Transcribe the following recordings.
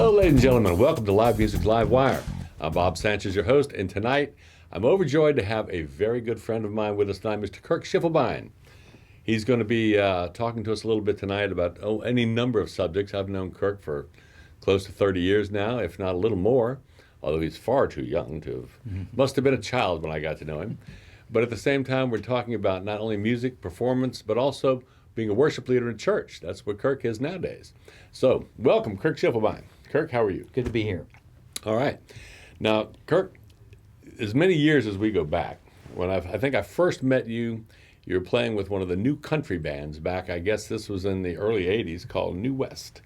Hello, ladies and gentlemen. Welcome to Live Music's LiveWire. I'm Bob Sanchez, your host, and tonight I'm overjoyed to have a very good friend of mine with us tonight, Mr. Kirk Schiefelbein. He's going to be talking to us a little bit tonight about any number of subjects. I've known Kirk for close to 30 years now, if not a little more, although he's far too young to have. Must have been a child when I got to know him. But at the same time, we're talking about not only music, performance, but also being a worship leader in church. That's what Kirk is nowadays. So, welcome, Kirk Schiefelbein. Kirk, how are you? Good to be here. All right. Now, Kirk, as many years as we go back, when I think I first met you, you were playing with one of the new country bands back, I guess this was in the early 80s, called New West.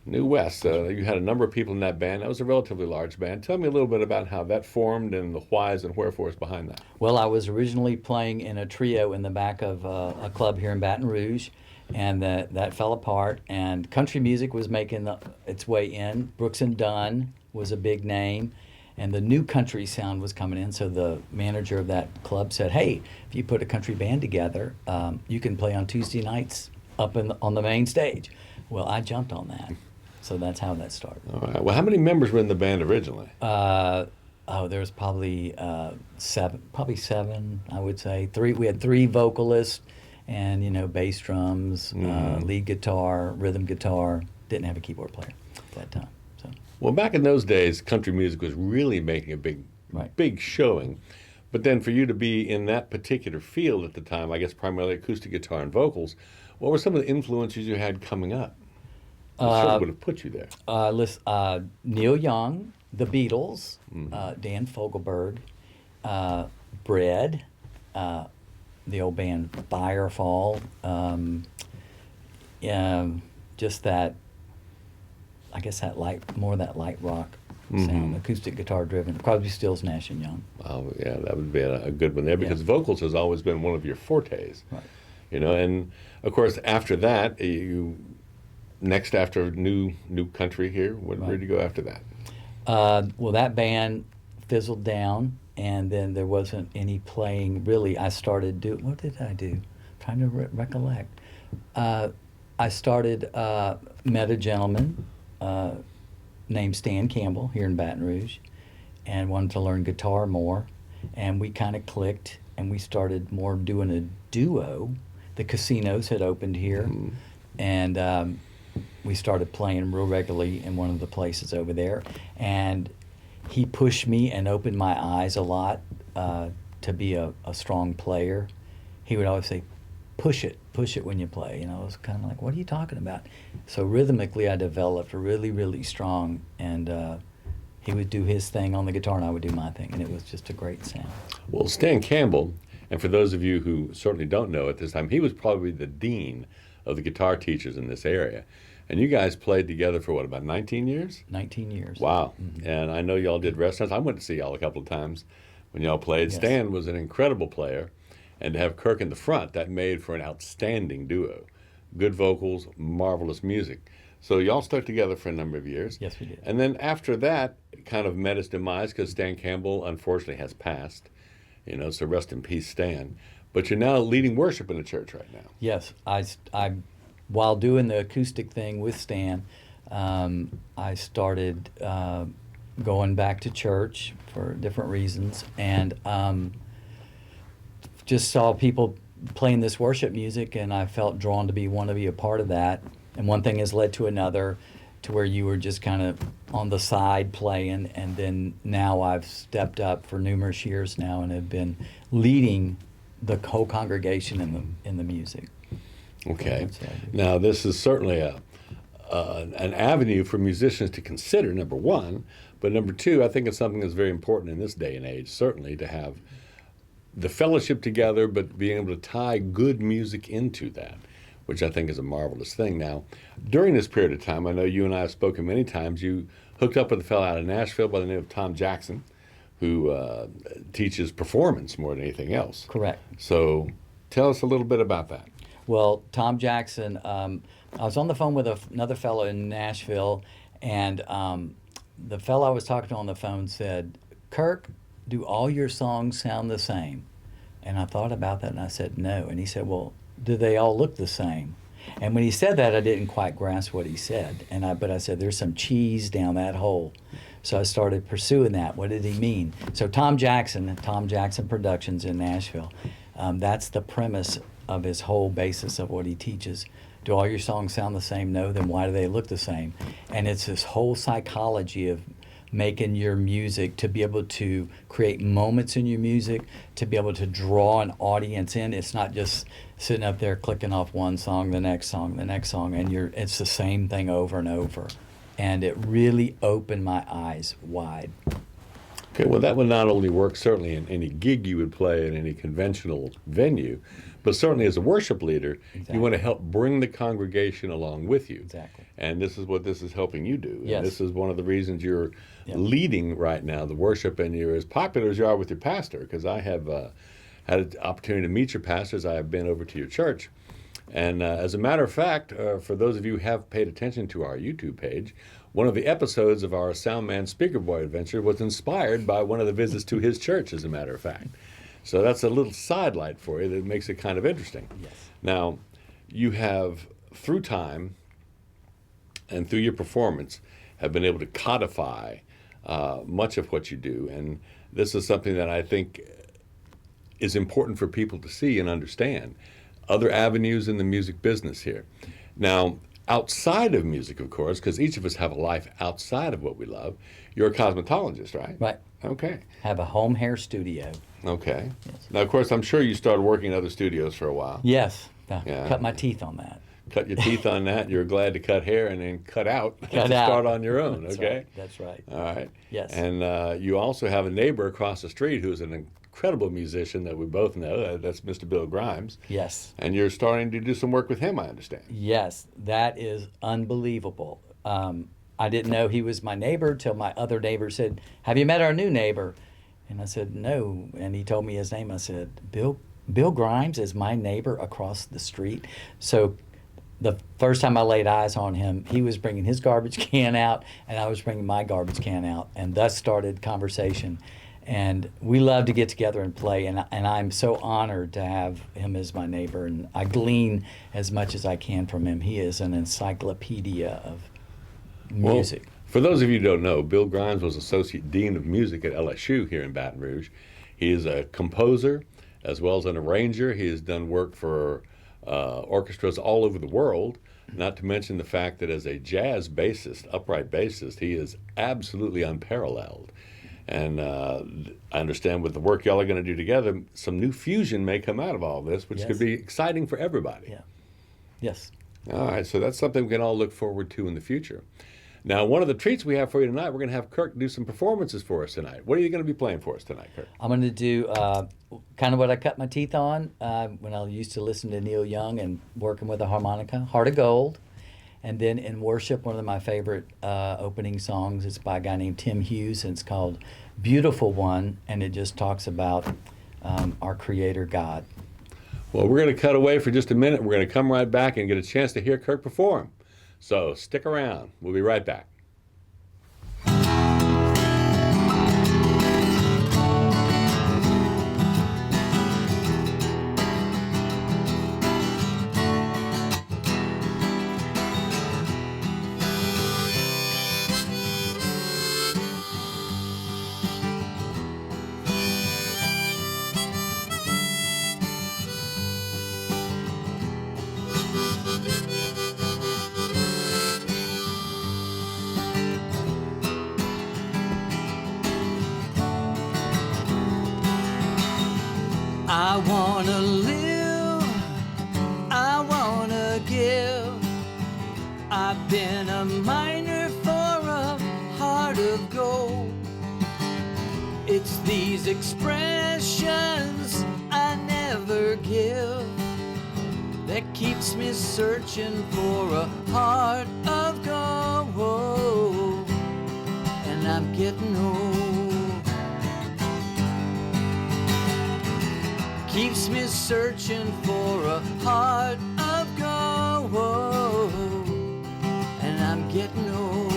New West. You had a number of people in that band. That was a relatively large band. Tell me a little bit about how that formed and the whys and wherefores behind that. Well, I was originally playing in a trio in the back of a club here in Baton Rouge, and that fell apart, and country music was making its way in. Brooks and Dunn was a big name, and the new country sound was coming in, so the manager of that club said, hey, if you put a country band together, you can play on Tuesday nights up on the main stage. Well, I jumped on that, so that's how that started. All right. Well, how many members were in the band originally? There's probably seven, I would say. We had three vocalists, and bass drums, lead guitar, rhythm guitar. Didn't have a keyboard player at that time. So. Well, back in those days, country music was really making a big showing. But then for you to be in that particular field at the time, I guess primarily acoustic guitar and vocals, what were some of the influences you had coming up? That sort of would have put you there. Neil Young, the Beatles, Dan Fogelberg, Bread, the old band Firefall, just that, I guess that light rock sound, acoustic guitar driven, Crosby, Stills, Nash and Young. Oh yeah, that would be a good one there because vocals has always been one of your fortes. Right. And of course after that, next after new country here, where did you go after that? Well, that band fizzled down, and then there wasn't any playing really. I started what did I do? I'm trying to recollect. I started met a gentleman named Stan Campbell here in Baton Rouge, and wanted to learn guitar more, and we kind of clicked, and we started more doing a duo. The casinos had opened here, and we started playing real regularly in one of the places over there, and he pushed me and opened my eyes a lot to be a strong player. He would always say, push it when you play. I was kind of like, what are you talking about? So rhythmically I developed really, really strong, and he would do his thing on the guitar and I would do my thing, and it was just a great sound. Well, Stan Campbell, and for those of you who certainly don't know at this time, he was probably the dean of the guitar teachers in this area. And you guys played together for what, about 19 years? 19 years. Wow. And I know y'all did restaurants. I went to see y'all a couple of times when y'all played. Yes. Stan was an incredible player. And to have Kirk in the front, that made for an outstanding duo. Good vocals, marvelous music. So y'all stuck together for a number of years. Yes, we did. And then after that, it kind of met its demise because Stan Campbell, unfortunately, has passed. So rest in peace, Stan. But you're now leading worship in the church right now. Yes, I while doing the acoustic thing with Stan, I started going back to church for different reasons, and just saw people playing this worship music, and I felt drawn to want to be a part of that. And one thing has led to another, to where you were just kind of on the side playing, and then now I've stepped up for numerous years now and have been leading the whole congregation in the music. Okay. Now, this is certainly an avenue for musicians to consider, number one. But number two, I think it's something that's very important in this day and age, certainly, to have the fellowship together, but being able to tie good music into that, which I think is a marvelous thing. Now, during this period of time, I know you and I have spoken many times, you hooked up with a fellow out of Nashville by the name of Tom Jackson, who teaches performance more than anything else. Correct. So tell us a little bit about that. Well, Tom Jackson, I was on the phone with another fellow in Nashville, and the fellow I was talking to on the phone said, Kirk, do all your songs sound the same? And I thought about that, and I said, no. And he said, well, do they all look the same? And when he said that, I didn't quite grasp what he said. But I said, there's some cheese down that hole. So I started pursuing that. What did he mean? So Tom Jackson Productions in Nashville, that's the premise of his whole basis of what he teaches. Do all your songs sound the same? No, then why do they look the same? And it's this whole psychology of making your music to be able to create moments in your music, to be able to draw an audience in. It's not just sitting up there clicking off one song, the next song, and it's the same thing over and over. And it really opened my eyes wide. Okay, well, that would not only work certainly in any gig you would play in any conventional venue, but certainly as a worship leader, Exactly. you want to help bring the congregation along with you. Exactly. And this is what this is helping you do. Yes. And this is one of the reasons you're Yep. leading right now, the worship, and you're as popular as you are with your pastor, because I have had an opportunity to meet your pastors. I have been over to your church. And as a matter of fact, for those of you who have paid attention to our YouTube page, one of the episodes of our Soundman Speaker Boy adventure was inspired by one of the visits to his church, as a matter of fact. So that's a little sidelight for you that makes it kind of interesting. Yes. Now, you have, through time and through your performance, have been able to codify much of what you do. And this is something that I think is important for people to see and understand. Other avenues in the music business here. Now, outside of music, of course, because each of us have a life outside of what we love, you're a cosmetologist, right? Right. Okay. Have a home hair studio. Okay. Yes. Now, of course, I'm sure you started working in other studios for a while. Yes. Yeah. Cut my teeth on that. Cut your teeth on that. You're glad to cut hair and then cut out to out. start on your own, That's okay? right. That's right. All right. Yes. And you also have a neighbor across the street who's an incredible musician that we both know. That's Mr. Bill Grimes. Yes. And you're starting to do some work with him, I understand. Yes, that is unbelievable. I didn't know he was my neighbor till my other neighbor said, "Have you met our new neighbor?" And I said, "No." And he told me his name. I said, Bill Grimes is my neighbor across the street. So the first time I laid eyes on him, he was bringing his garbage can out, and I was bringing my garbage can out, and thus started conversation. And we love to get together and play, and I'm so honored to have him as my neighbor, and I glean as much as I can from him. He is an encyclopedia of music. Well, for those of you who don't know, Bill Grimes was Associate Dean of Music at LSU here in Baton Rouge. He is a composer as well as an arranger. He has done work for orchestras all over the world, not to mention the fact that as a jazz bassist, upright bassist, he is absolutely unparalleled. And I understand with the work y'all are going to do together, some new fusion may come out of all this, which Yes. could be exciting for everybody. Yeah. Yes. All right, so that's something we can all look forward to in the future. Now, one of the treats we have for you tonight, we're going to have Kirk do some performances for us tonight. What are you going to be playing for us tonight, Kirk? I'm going to do kind of what I cut my teeth on when I used to listen to Neil Young and working with a harmonica, Heart of Gold. And then in worship, one of my favorite opening songs is by a guy named Tim Hughes, and it's called Beautiful One, and it just talks about our Creator God. Well, we're going to cut away for just a minute. We're going to come right back and get a chance to hear Kirk perform. So stick around. We'll be right back. I wanna live, I wanna give. I've been a miner for a heart of gold. It's these expressions I never give that keeps me searching for a heart of gold. And I'm getting old. Keeps me searching for a heart of gold, and I'm getting old.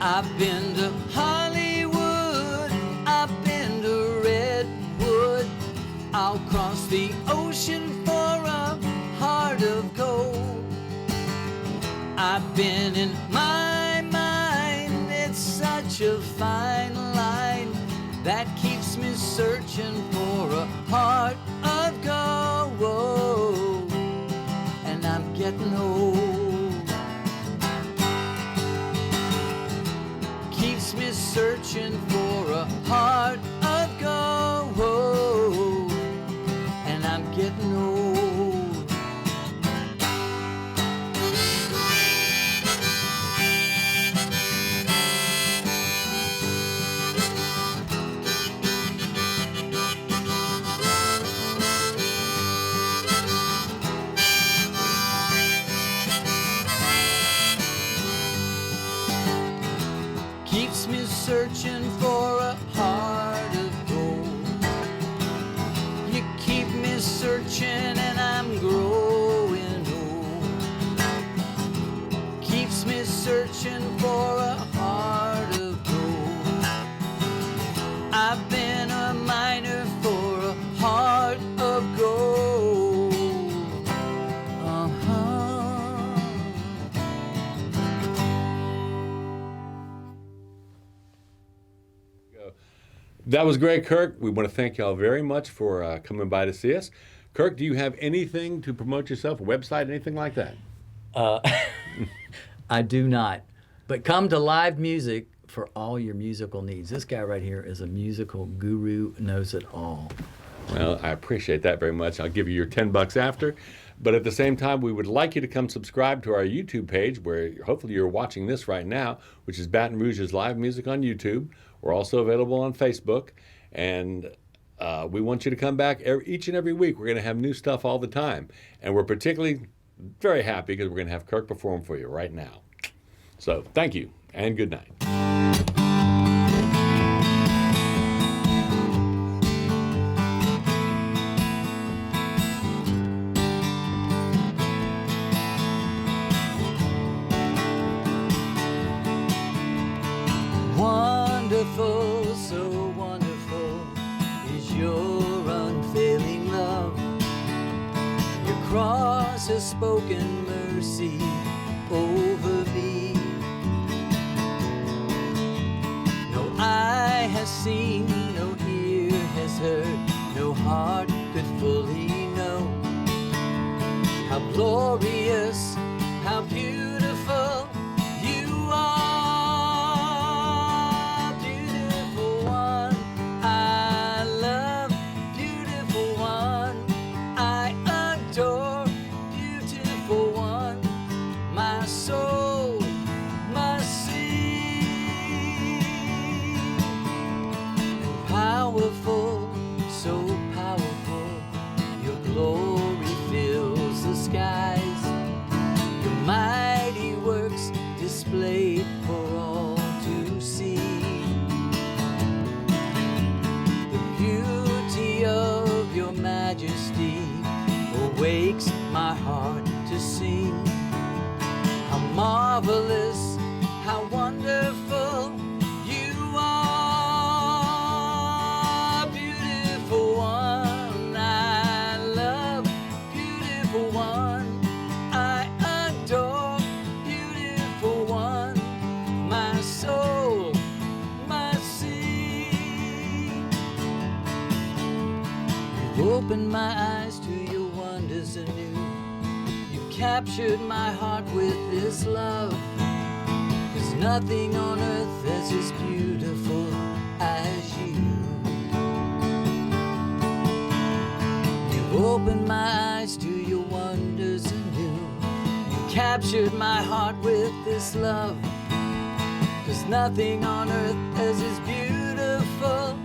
I've been to Hollywood, I've been to Redwood. I'll cross the ocean for a heart of gold. I've been in my mind, it's such a fine line that keeps me searching for a heart of gold. And I'm getting old. Keeps me searching for a heart of gold. And I'm getting old. Keeps me searching for a heart of gold. You keep me searching and I'm growing old. Keeps me searching for a heart of gold. I've been a miner for a heart of gold. That was great, Kirk. We want to thank y'all very much for coming by to see us. Kirk, do you have anything to promote yourself, a website, anything like that? I do not. But come to Live Music for all your musical needs. This guy right here is a musical guru, knows it all. Well, I appreciate that very much. I'll give you your $10 after. But at the same time, we would like you to come subscribe to our YouTube page, where hopefully you're watching this right now, which is Baton Rouge's Live Music on YouTube. We're also available on Facebook. And we want you to come back each and every week. We're going to have new stuff all the time. And we're particularly very happy because we're going to have Kirk perform for you right now. So thank you and good night. Wonderful, so wonderful is your unfailing love. Your cross has spoken mercy over me. No eye has seen, no ear has heard, no heart could fully know how glorious, how beautiful you are. Powerful, so powerful, your glory fills the skies, your mighty works displayed for all to see. The beauty of your majesty awakes my heart to sing. How marvelous, how wonderful you are. Opened my eyes to your wonders anew. You've captured my heart with this love. There's nothing on earth that's as beautiful as you. You've opened my eyes to your wonders anew. You captured my heart with this love. There's nothing on earth that's as beautiful